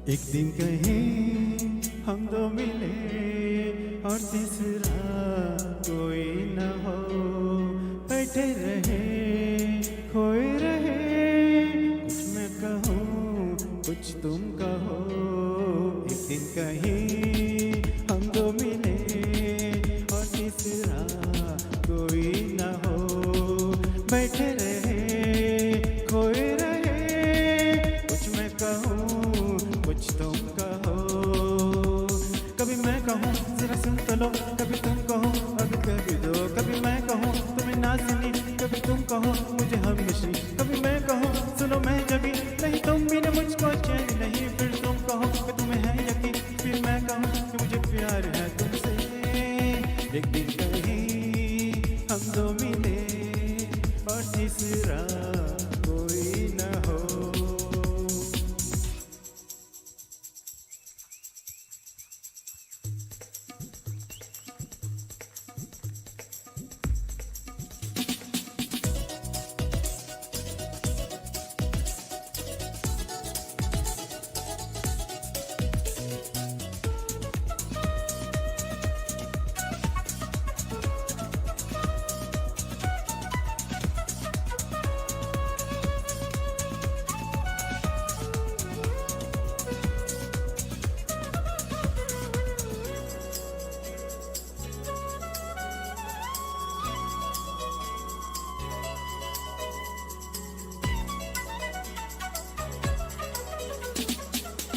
एक दिन कहीं हम दो मिले और तीसरा कोई न हो, बैठे रहे खोए रहे, कुछ मैं कहूँ कुछ तुम कहो। एक दिन कहीं हम दो मिले और तीसरा कोई न हो, बैठे रहे खोए रहे, कुछ मैं कहूँ कुछ तुम कहो। कभी मैं कहूँ जरा सुन तो लो, कभी तुम कहो अब कभी दो, कभी मैं कहूँ तुम्हें ना सुनी, कभी तुम कहो मुझे हमनशी, कभी मैं कहूँ सुनो मैं जगी नहीं, तुम भी न मुझको चैन नहीं, फिर तुम कहो कि तुम्हें है यकीन, फिर मैं कहूँ कि मुझे प्यार है तुमसे। एक दिन कहीं हम दो मिले और तीसरा कोई न हो।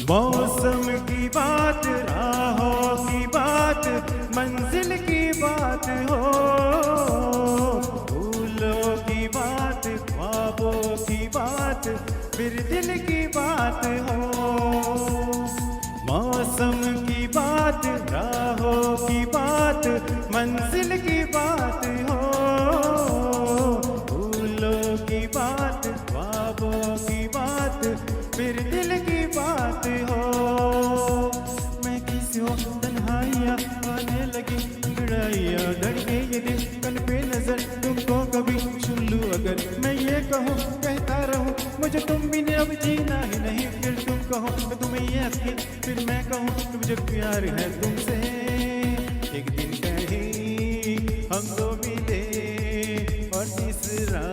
मौसम की बात, राहों की बात, मंजिल की बात हो, फूलों की बात, ख्वाबों की बात, फिर दिल की बात हो। मौसम की बात, राहों की बात, मंजिल की बात हो, फूलों की बात, ख्वाबों की बात, फिर दिल की बात हो। मैं किसी हो तन्हाइयाँ आने लगी, लड़ाइयाँ धड़के ये दिल कन पे नजर, तुमको कभी सुन लूँ अगर मैं ये कहूँ कहता रहूँ मुझे तुम बिन अब जीना ही नहीं, फिर तुम कहो कि तुम्हें ये यकीन, फिर मैं कहूँ कि मुझे प्यार है तुमसे। एक दिन कहीं हम दो मिले और तीसरा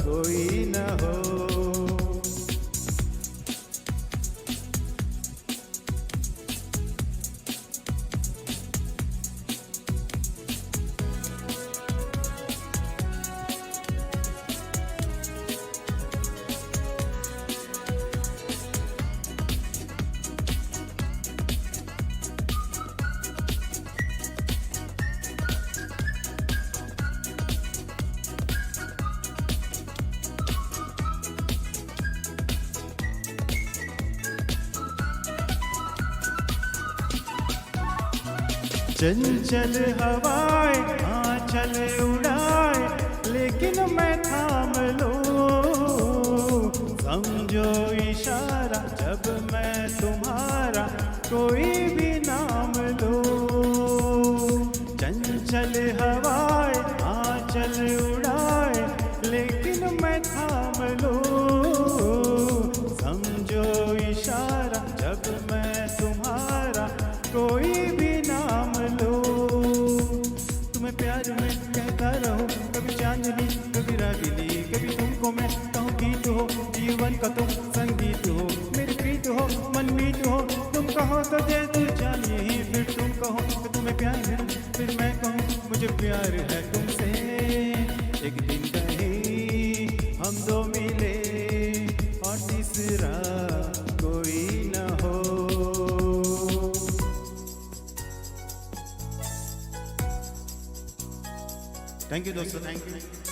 कोई न हो। चंचल हवाएं आंचल उड़ाए, लेकिन मैं थाम लूं, समझो इशारा जब मैं तुम्हारा कोई भी नाम लूं। चंचल हवाएं आंचल उड़ाए, लेकिन मैं थाम लूं, समझो इशारा जब मैं तुम्हारा कोई भी नाम लो। तुम्हें प्यार में कहता रहूं, कभी चांदनी कभी रागिनी, कभी तुमको मैं कहूँ गीत हो, जीवन का तुम संगीत हो, मेरी प्रीत हो मनमीत हो, तुम कहो तो दे तू जान यही, फिर तुम कहो कि तुम्हें प्यार है, फिर मैं कहूँ मुझे प्यार है तुमसे। एक दिन कहीं हम दो मिले और तीसरा कोई न हो। थैंक यू दोस्तों, थैंक यू।